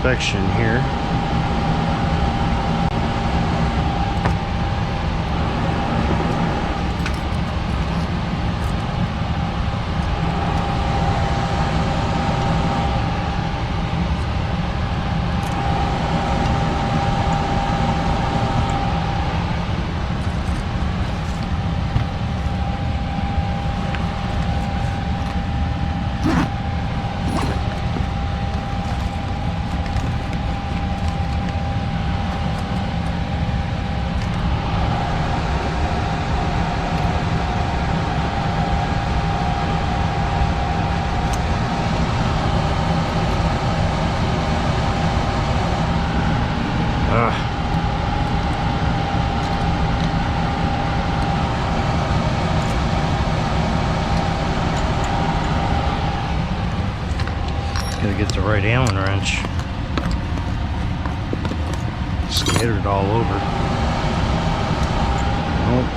inspection here. Gotta get the right Allen wrench. Scattered all over. Nope.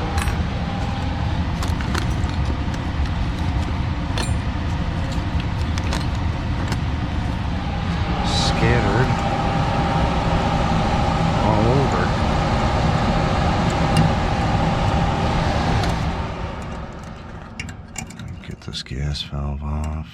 Scattered all over. Get this gas valve off.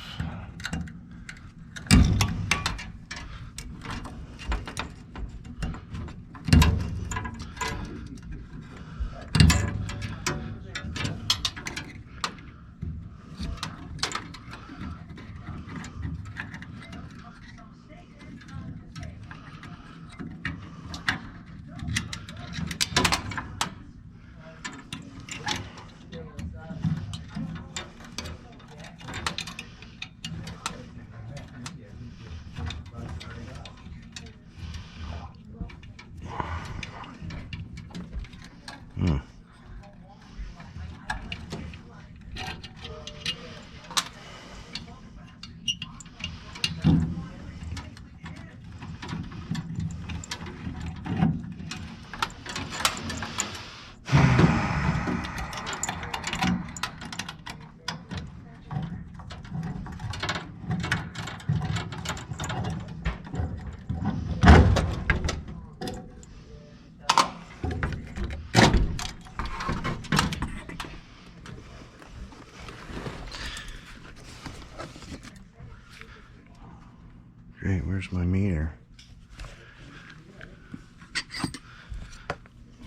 Great, where's my meter?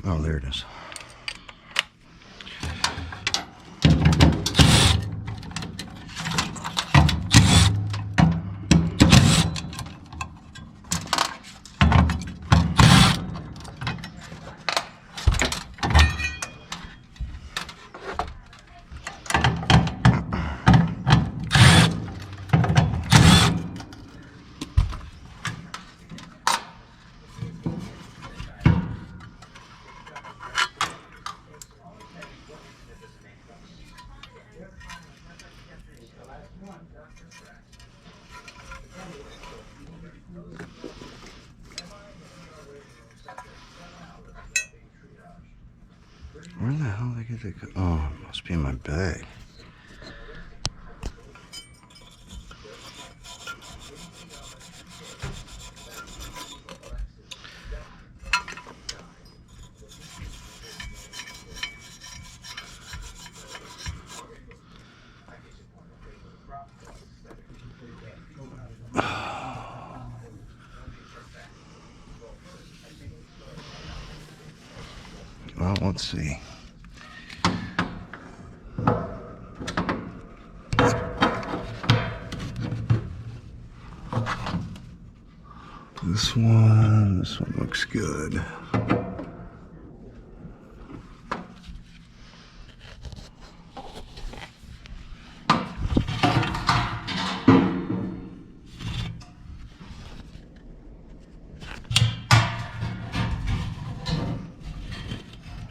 Oh, there it is. Where the hell did I get that? Oh, it must be in my bag. Well, let's see. This one looks good.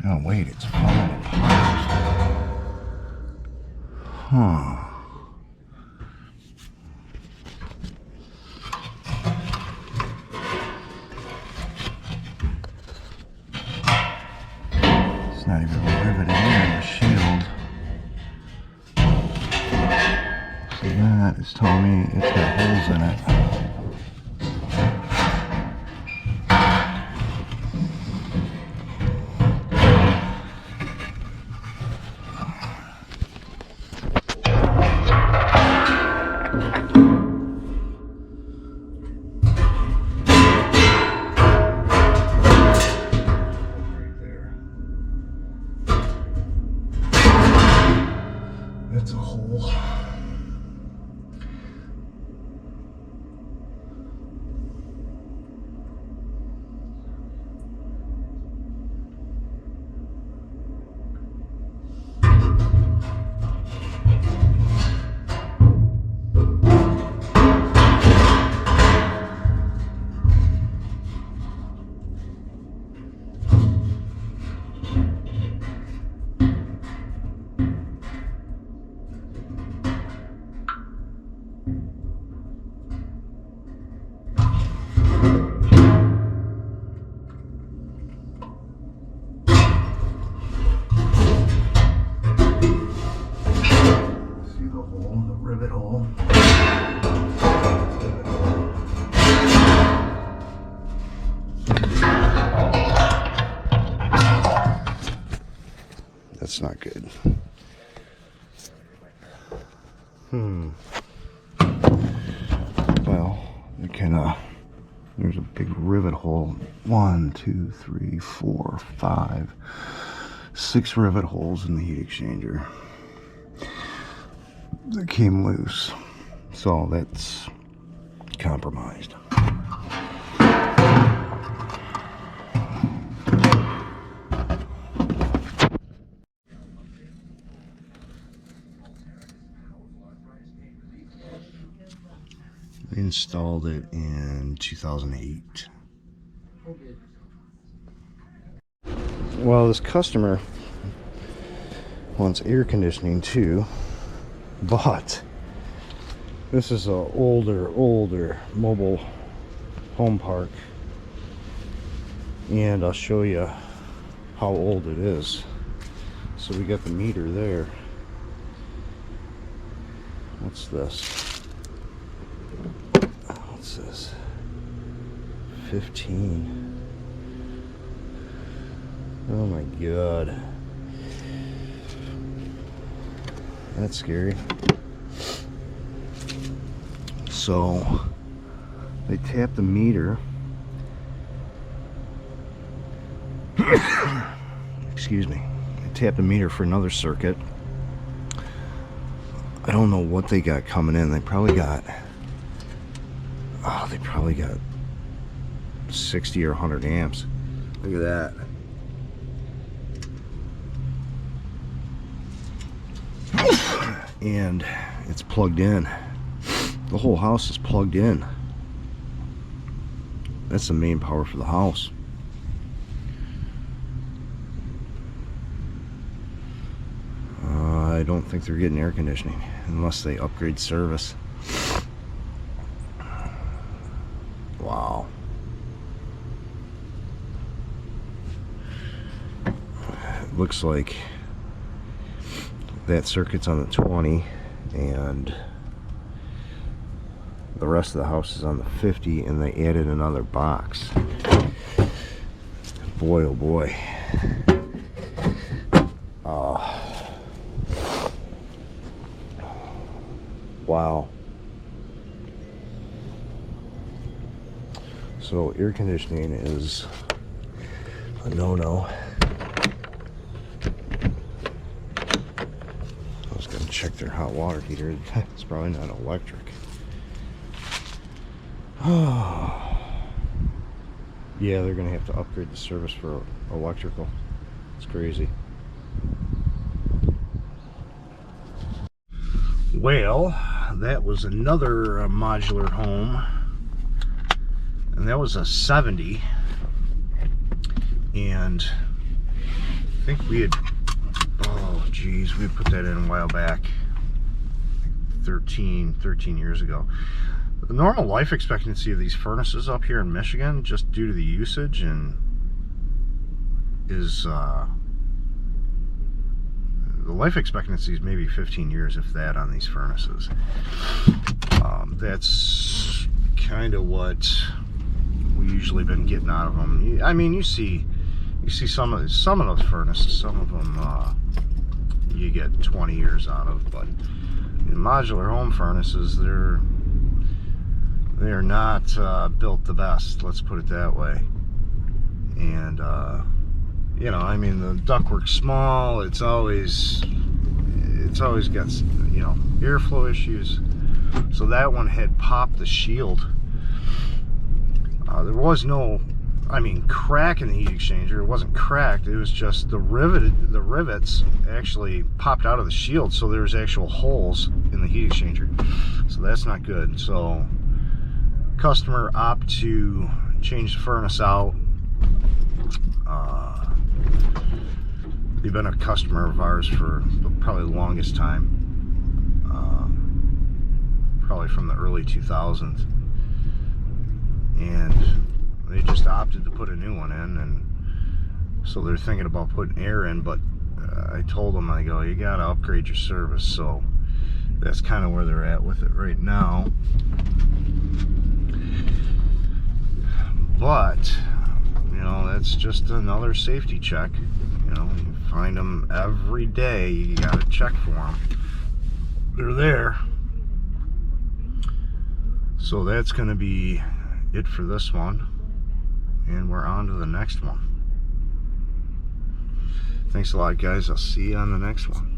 Oh wait, it's falling apart. Huh. It's not even riveted in the shield. So that is telling me it's got holes in it. That's not good. Well, we can, there's a big rivet hole. 1, 2, 3, 4, 5, 6 rivet holes in the heat exchanger that came loose. So that's compromised. We installed it in 2008. Well, this customer wants air conditioning too, but this is a older mobile home park, and I'll show you how old it is. So we got the meter there. What's this? What's this? 15. Oh my god. That's scary. So they tap the meter. Excuse me. They tap the meter for another circuit. I don't know what they got coming in. They probably got 60 or 100 amps. Look at that. And it's plugged in. The whole house is plugged in. That's the main power for the house. I don't think they're getting air conditioning unless they upgrade service. Wow. It looks like that circuit's on the 20 and the rest of the house is on the 50, and they added another box. Boy, oh boy. Wow. So air conditioning is a no-no. I was gonna check their hot water heater. It's probably not electric. Yeah, they're gonna have to upgrade the service for electrical. It's crazy. Well, that was another modular home, and that was a 70, and I think we had, oh geez, we put that in a while back, 13 years ago. The normal life expectancy of these furnaces up here in Michigan, just due to the usage, and is the life expectancy is maybe 15 years, if that, on these furnaces. That's kind of what we usually been getting out of them. I mean, you see some of those furnaces. Some of them you get 20 years out of, but in modular home furnaces, they're not built the best. Let's put it that way. And you know, I mean, the ductwork's small. It's always got, you know, airflow issues. So that one had popped the shield. There was no, I mean, crack in the heat exchanger. It wasn't cracked. It was just the rivets actually popped out of the shield. So there's actual holes in the heat exchanger. So that's not good. So customer opted to change the furnace out. They've been a customer of ours for probably the longest time. Probably from the early 2000s. And they just opted to put a new one in, and so they're thinking about putting air in, but I told them, I go, you gotta upgrade your service. So that's kind of where they're at with it right now. But you know, that's just another safety check. You know, you find them every day, you gotta check for them. They're there. So that's gonna be it for this one, and we're on to the next one. Thanks a lot, guys. I'll see you on the next one.